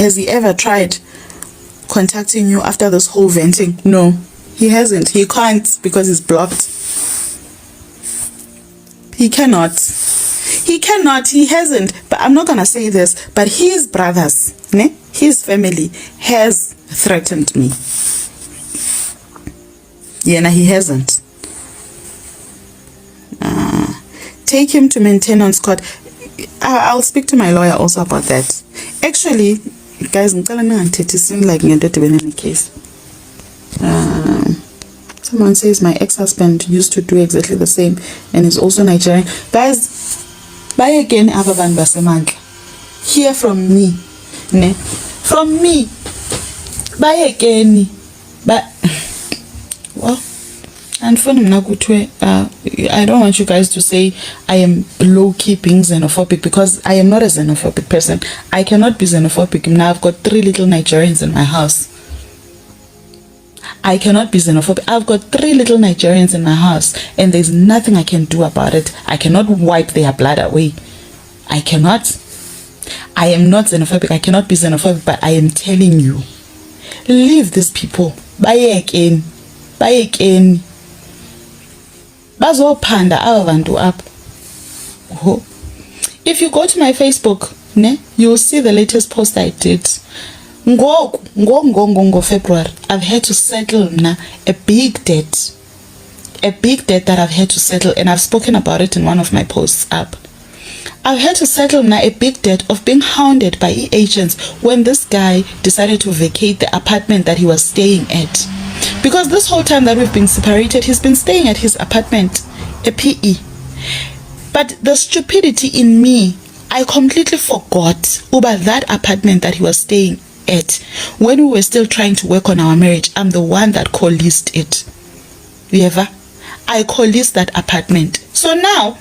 Has he ever tried contacting you after this whole venting? No, he hasn't. He can't because he's blocked. He cannot. He hasn't. But I'm not gonna say this, but his brothers, his family has threatened me. Yeah, he hasn't. Take him to maintain on Scott. I'll speak to my lawyer also about that. Actually, guys, I'm telling you, it seems like in a case. Someone says my ex-husband used to do exactly the same and is also Nigerian. Guys, buy again Ababan Basemang. Hear from me. Ne? From me. Buy again. But well, and for I don't want you guys to say I am low-key being xenophobic, because I am not a xenophobic person. I cannot be xenophobic. Now I've got 3 little Nigerians in my house. I cannot be xenophobic. I've got 3 little Nigerians in my house, and there's nothing I can do about it. I cannot wipe their blood away. I cannot. I am not xenophobic. I cannot be xenophobic, but I am telling you, leave these people. Buy again. Bazopanda avantu up. If you go to my Facebook, you'll see the latest post I did. February, I've had to settle a big debt that I've had to settle, and I've spoken about it in one of my posts up. I've had to settle a big debt of being hounded by agents when this guy decided to vacate the apartment that he was staying at. Because this whole time that we've been separated, he's been staying at his apartment, a PE. But the stupidity in me, I completely forgot about that apartment that he was staying at. When we were still trying to work on our marriage, I'm the one that co-leased it. I co-leased that apartment. So now,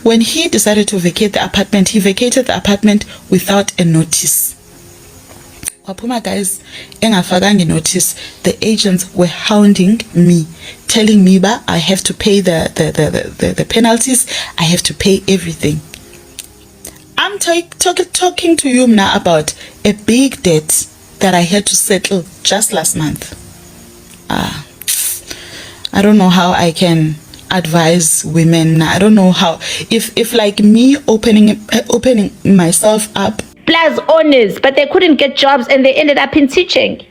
when he decided to vacate the apartment, he vacated the apartment without a notice. Wapuma guys, engafagangi notice. The agents were hounding me, telling me that I have to pay the penalties, I have to pay everything. I'm talking to you now about a big debt that I had to settle just last month. I don't know how I can advise women. I don't know how, if like me opening myself up. Plus owners, but they couldn't get jobs and they ended up in teaching.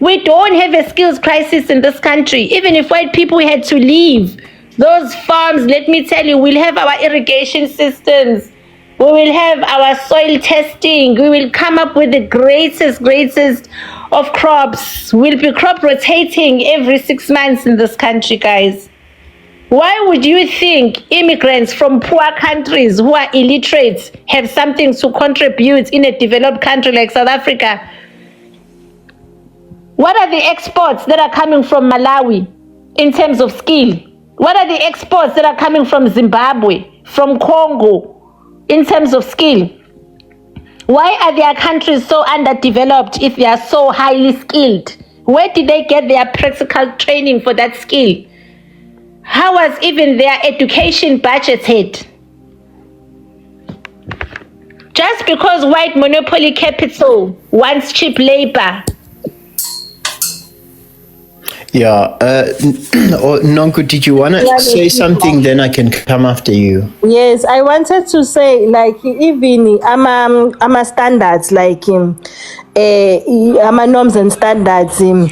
We don't have a skills crisis in this country. Even if white people had to leave those farms, let me tell you, we'll have our irrigation systems. We will have our soil testing. We will come up with the greatest of crops. We'll be crop rotating every 6 months in this country, guys. Why would you think immigrants from poor countries who are illiterate have something to contribute in a developed country like South Africa? What are the exports that are coming from Malawi in terms of skill? What are the exports that are coming from Zimbabwe, from Congo, in terms of skill? Why are their countries so underdeveloped if they are so highly skilled? Where did they get their practical training for that skill? How was even their education budgeted? Just because white monopoly capital wants cheap labor. Yeah, Nonku, did you want to say something? Then I can come after you. Yes, I wanted to say, like, even I'm a standards, like I'm a norms and standards in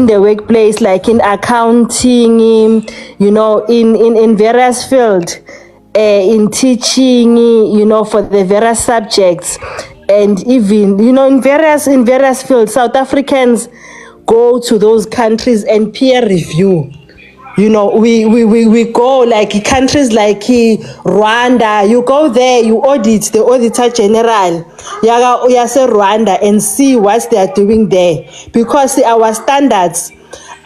the workplace, like in accounting, in various fields, in teaching, for the various subjects, and even in various fields, South Africans go to those countries and peer review. We go like countries like Rwanda. You go there, you audit the Auditor General, Rwanda, and see what they are doing there, because our standards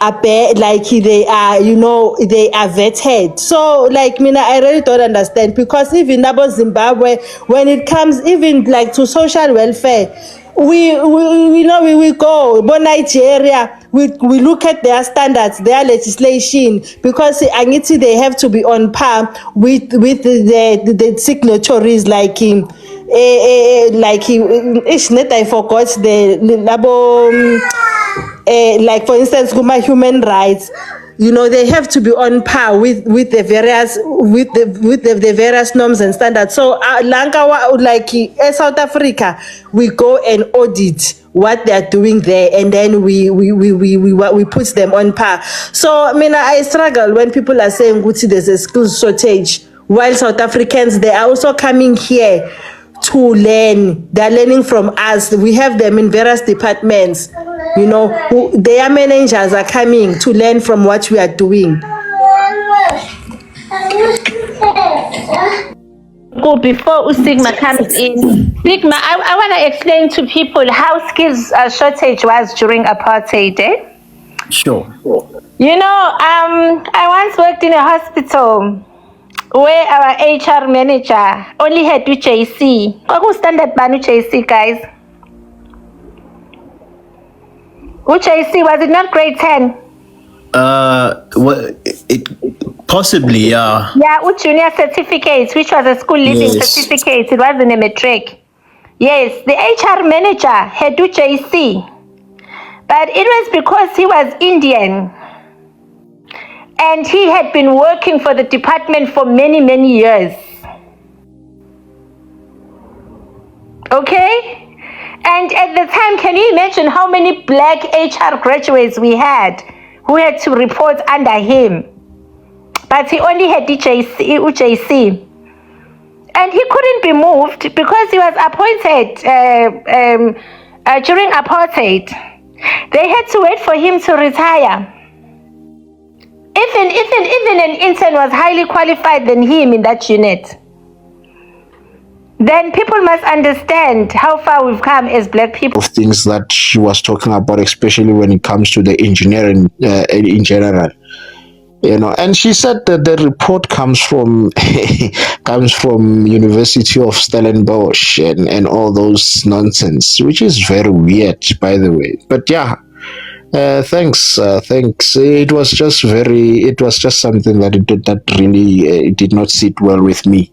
are like they are, they are vetted. So like I really don't understand, because even about Zimbabwe, when it comes even like to social welfare, we go, but Nigeria, we look at their standards, their legislation, because they have to be on par with the signatories like like I forgot the labo, like for instance, human rights. They have to be on par with the various norms and standards. So like in South Africa, we go and audit what they're doing there, and then we put them on par. So I mean, I struggle when people are saying Gucci there's a skills shortage, while South Africans, they are also coming here to learn. They're learning from us. We have them in various departments. Their managers are coming to learn from what we are doing. Before Usigma comes in, Sigma, I want to explain to people how skills shortage was during apartheid. Sure. I once worked in a hospital where our HR manager only had JC. Who standard ban JC, guys? JC, was it not grade 10? Possibly, yeah. Yeah, junior certificate, which was a school leaving certificate. It wasn't a matric. Yes, the HR manager had JC, but it was because he was Indian. And he had been working for the department for many, many years. Okay? And at the time, can you imagine how many black HR graduates we had who had to report under him? But he only had UJC. And he couldn't be moved because he was appointed during apartheid. They had to wait for him to retire. Even an intern was highly qualified than him in that unit. Then people must understand how far we've come as black people. Of things that she was talking about, especially when it comes to the engineering in general. And she said that the report comes from University of Stellenbosch and all those nonsense, which is very weird, by the way. But yeah. Thanks. It was just something that really did not sit well with me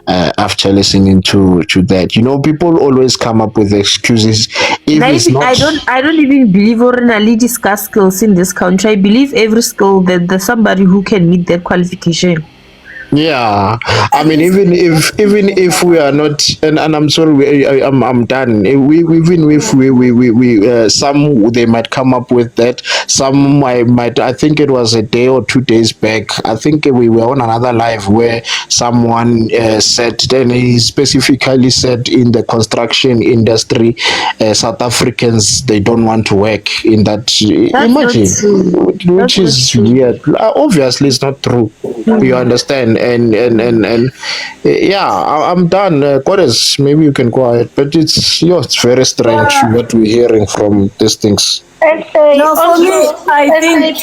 after listening to that. People always come up with excuses. I don't even believe ordinarily discuss skills in this country. I believe every skill that there's somebody who can meet that qualification. Yeah, I mean, even if we are not, and I'm sorry, I'm done. Even if we some they might come up with that. Some might. I think it was a day or 2 days back. I think we were on another live where someone said, and he specifically said in the construction industry, South Africans, they don't want to work in that. Imagine, which is weird. Obviously, it's not true. You understand? And yeah, I'm done. Goddess, maybe you can go ahead, but it's very strange what we're hearing from these things. No, for me, I think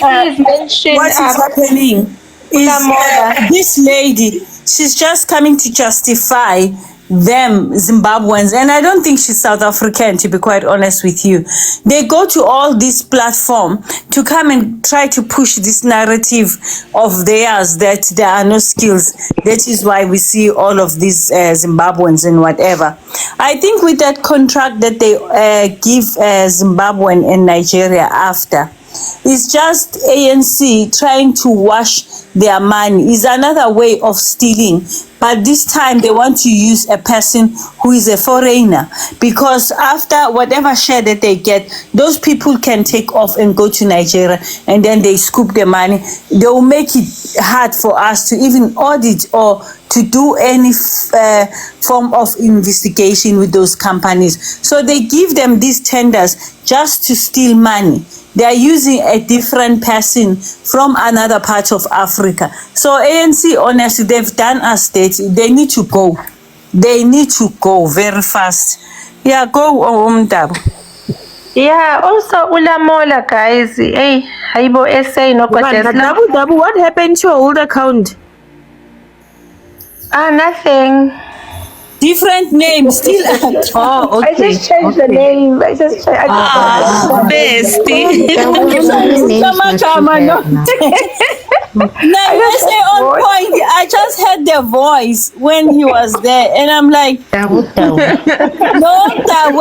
what is happening is this lady, she's just coming to justify them Zimbabweans, and I don't think she's South African, to be quite honest with you. They go to all this platform to come and try to push this narrative of theirs that there are no skills. That is why we see all of these Zimbabweans and whatever. I think with that contract that they give Zimbabwean and Nigeria after, it's just ANC trying to wash their money. Is another way of stealing. But this time they want to use a person who is a foreigner, because after whatever share that they get, those people can take off and go to Nigeria, and then they scoop the money. They will make it hard for us to even audit or to do any form of investigation with those companies. So they give them these tenders just to steal money. They are using a different person from another part of Africa. So ANC, honestly, they've done us that. They need to go. They need to go very fast. Yeah, go Umdabu. Yeah, also Ulamola, guys. Hey, Haibo essay no Dabu, what happened to your old account? Nothing. Different name, still. Oh, okay. I just changed the name. Bestie. Now you say on point. I just heard the voice when he was there, and I'm like, no,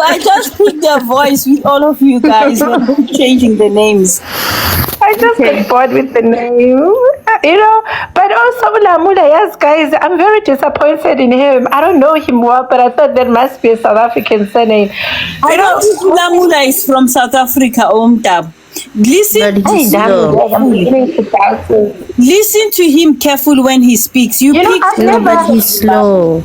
I just picked the voice with all of you guys when changing the names. I just get bored with the name, But also Lamula, yes, guys, I'm very disappointed in him. I don't know him well, but I thought that must be a South African surname. I don't think Lamula is from South Africa, Omtab. Listen to him careful when he speaks. He's slow.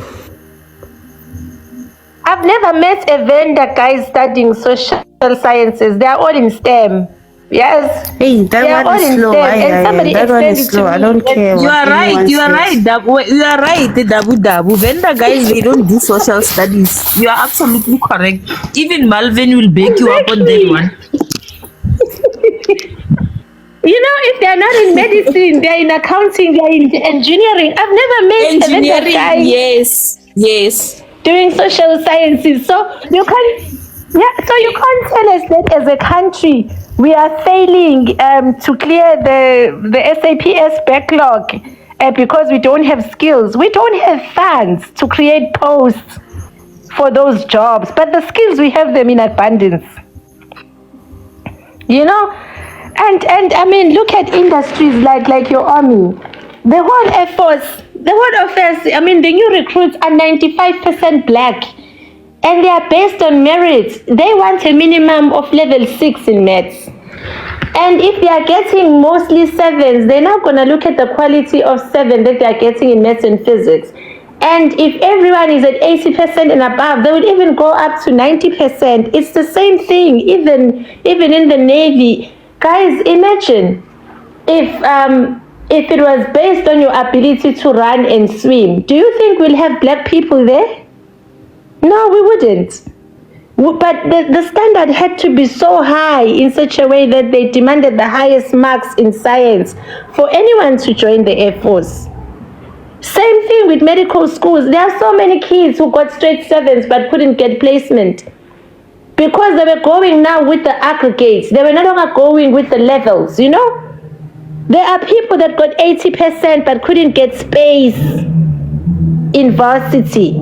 I've never met a vendor guys studying social sciences. They are all in STEM. Yes. Hey, that one is slow. That one is slow. I don't care. You are right. You are right. You are right. Dabu. Vendor guys, they don't do social studies. You are absolutely correct. Even Malvin will back you up on that one. If they're not in medicine, they're in accounting, they're in engineering. I've never met a vendor guy. Yes. Doing social sciences. So you can't tell us that as a country we are failing to clear the SAPS backlog because we don't have skills. We don't have funds to create posts for those jobs, but the skills we have them in abundance. And I mean, look at industries like your army, the whole Air Force, the whole office. I mean, the new recruits are 95% black. And they are based on merit. They want a minimum of level 6 in maths. And if they are getting mostly 7s, they're not going to look at the quality of 7 that they are getting in maths and physics. And if everyone is at 80% and above, they would even go up to 90%. It's the same thing, even in the Navy. Guys, imagine if it was based on your ability to run and swim. Do you think we'll have black people there? No, we wouldn't. But the standard had to be so high in such a way that they demanded the highest marks in science for anyone to join the Air Force. Same thing with medical schools. There are so many kids who got straight 7s but couldn't get placement because they were going now with the aggregates. They were no longer going with the levels, There are people that got 80% but couldn't get space in varsity.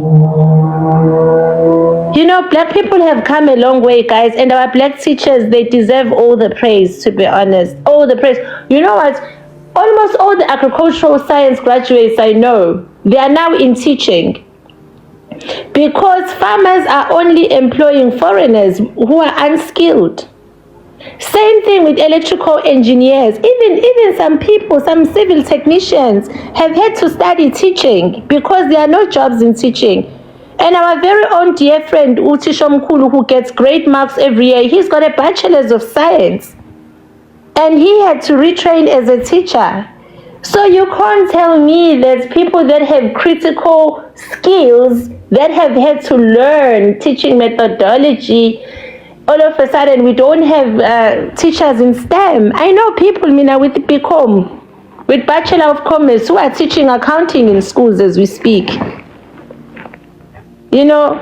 Black people have come a long way, guys, and our black teachers, they deserve all the praise, to be honest. All the praise. You know what? Almost all the agricultural science graduates I know, they are now in teaching. Because farmers are only employing foreigners who are unskilled. Same thing with electrical engineers. Even some people, some civil technicians have had to study teaching because there are no jobs in teaching. And our very own dear friend Uti Shomkulu, who gets great marks every year, he's got a bachelor's of science. And he had to retrain as a teacher. So you can't tell me that people that have critical skills, that have had to learn teaching methodology, all of a sudden we don't have teachers in STEM. I know people, with BCom, with Bachelor of Commerce, who are teaching accounting in schools as we speak.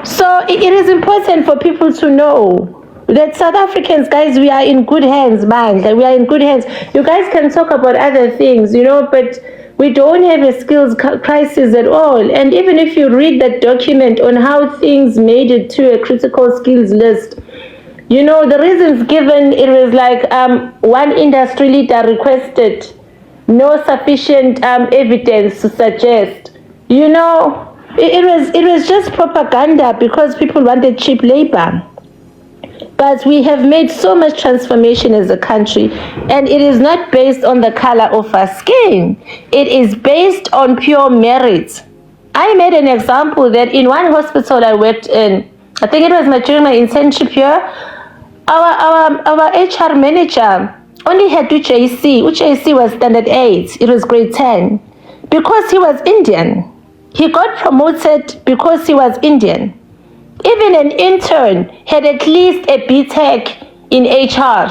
So it is important for people to know that South Africans, guys, we are in good hands, man. Like, we are in good hands. You guys can talk about other things, but we don't have a skills crisis at all. And even if you read that document on how things made it to a critical skills list, the reasons given, it was like one industry leader requested no sufficient evidence to suggest. It was just propaganda because people wanted cheap labor. But we have made so much transformation as a country, and it is not based on the color of our skin. It is based on pure merit. I made an example that in one hospital I worked in, I think it was during my internship here, our HR manager only had UJC. UJC was standard 8. It was grade 10. Because he was Indian. He got promoted because he was Indian. Even an intern had at least a BTech in HR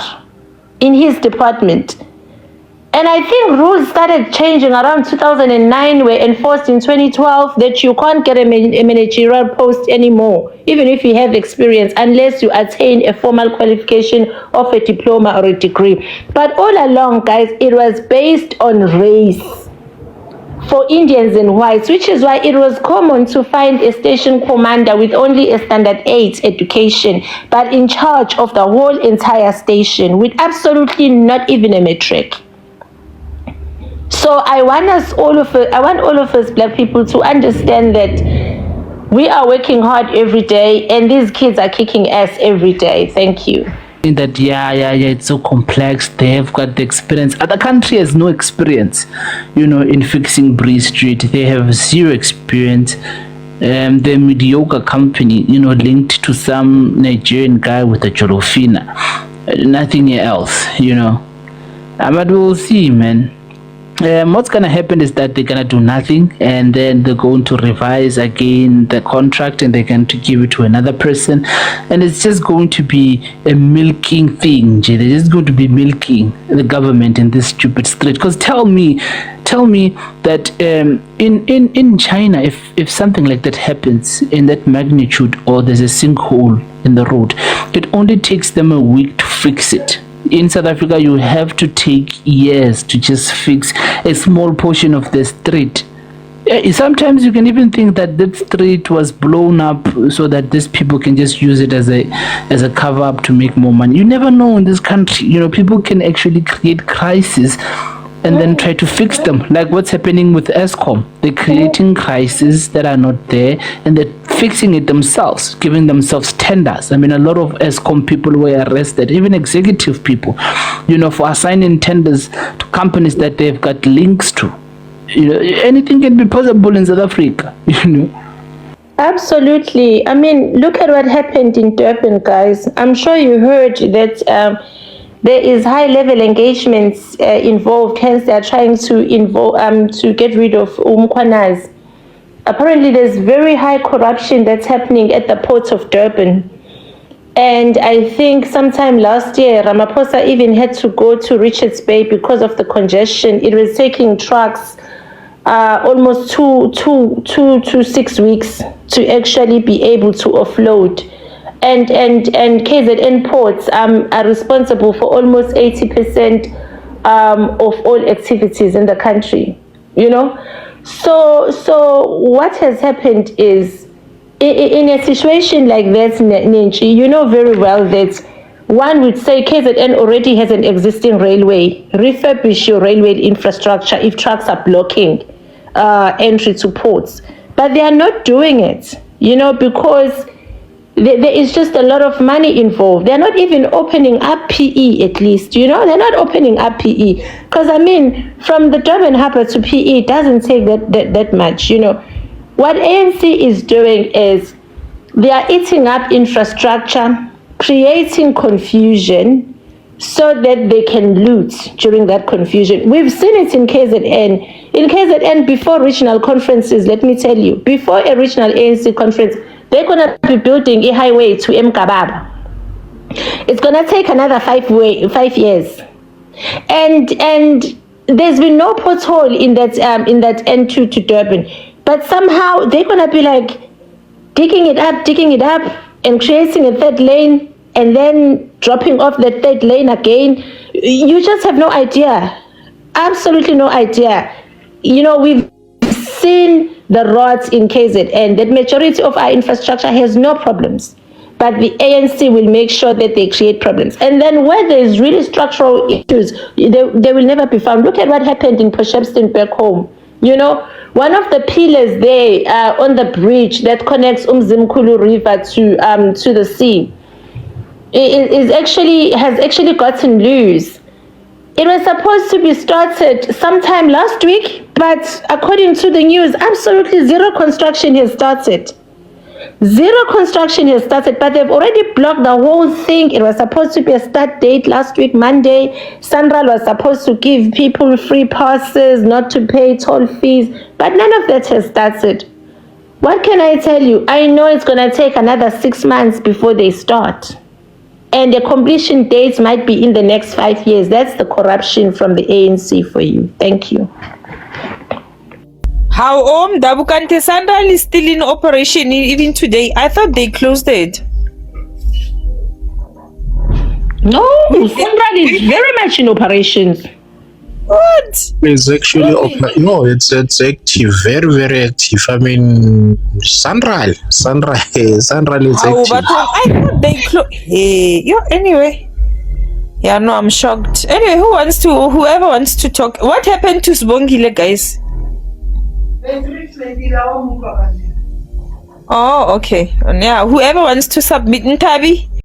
in his department. And I think rules started changing around 2009, were enforced in 2012, that you can't get a managerial post anymore, even if you have experience, unless you attain a formal qualification of a diploma or a degree. But all along, guys, it was based on race for Indians and whites, which is why it was common to find a station commander with only a standard 8 education, but in charge of the whole entire station with absolutely not even a matric. So I want all of us black people to understand that we are working hard every day, and these kids are kicking ass every day. Thank you. That it's so complex. They have got the experience. Other country has no experience, in fixing Bree Street. They have zero experience. The mediocre company, linked to some Nigerian guy with a Jolofina. Nothing else, but we'll see, man. What's gonna happen is that they're gonna do nothing, and then they're going to revise again the contract, and they're going to give it to another person, and it's just going to be a milking thing. They're just going to be milking the government in this stupid street. Because tell me that in China, if something like that happens in that magnitude, or there's a sinkhole in the road, it only takes them a week to fix it. In South Africa, you have to take years to just fix a small portion of the street. Sometimes you can even think that that street was blown up so that these people can just use it as a cover up to make more money. You never know in this country. People can actually create crises and then try to fix them, like what's happening with ESCOM. They're creating crises that are not there, and they're fixing it themselves, giving themselves tenders. I mean, a lot of ESCOM people were arrested, even executive people, for assigning tenders to companies that they've got links to. Anything can be possible in South Africa. Absolutely. I mean, look at what happened in Durban, guys. I'm sure you heard that there is high-level engagements involved. Hence, they are trying to get rid of Umkwanaz. Apparently, there's very high corruption that's happening at the port of Durban. And I think sometime last year, Ramaphosa even had to go to Richards Bay because of the congestion. It was taking trucks almost 2 to 6 weeks to actually be able to offload. And KZN ports are responsible for almost 80% of all activities in the country, So what has happened is, in a situation like that, Ninchi, you know very well that one would say KZN already has an existing railway. Refurbish your railway infrastructure if trucks are blocking entry to ports. But they are not doing it, because there is just a lot of money involved. They're not even opening up PE, at least, they're not opening up PE. Because, I mean, from the Durban Harbour to PE, it doesn't take that much, What ANC is doing is they are eating up infrastructure, creating confusion so that they can loot during that confusion. We've seen it in KZN. In KZN, before regional conferences, let me tell you, before a regional ANC conference, they're going to be building a highway to Mkababa. It's going to take another 5 years. And there's been no pothole in that N2 to Durban. But somehow they're going to be like digging it up, and creating a third lane, and then dropping off the third lane again. You just have no idea. Absolutely no idea. We've seen the roads in KZN, that majority of our infrastructure has no problems. But the ANC will make sure that they create problems. And then where there is really structural issues, they will never be found. Look at what happened in Potchefstroom back home. One of the pillars there on the bridge that connects Umzimkhulu River to the sea has actually gotten loose. It was supposed to be started sometime last week, but according to the news, absolutely zero construction has started. But they've already blocked the whole thing. It was supposed to be a start date last week, Monday. Sanral was supposed to give people free passes, not to pay toll fees, but none of that has started. What can I tell you? I know it's going to take another 6 months before they start. and the completion dates might be in the next 5 years. That's the corruption from the ANC for you. Thank you. How Dabukante Sandal is still in operation even today? I thought they closed it. No, Sandal is very much in operations. What? It's actually it's active, very very active. I mean, Sandral is How, active. but I thought they closed. Hey, anyway. Yeah, no, I'm shocked. Anyway, whoever wants to talk. What happened to Sbongile, guys? Oh, okay. Yeah, whoever wants to submit Ntabi.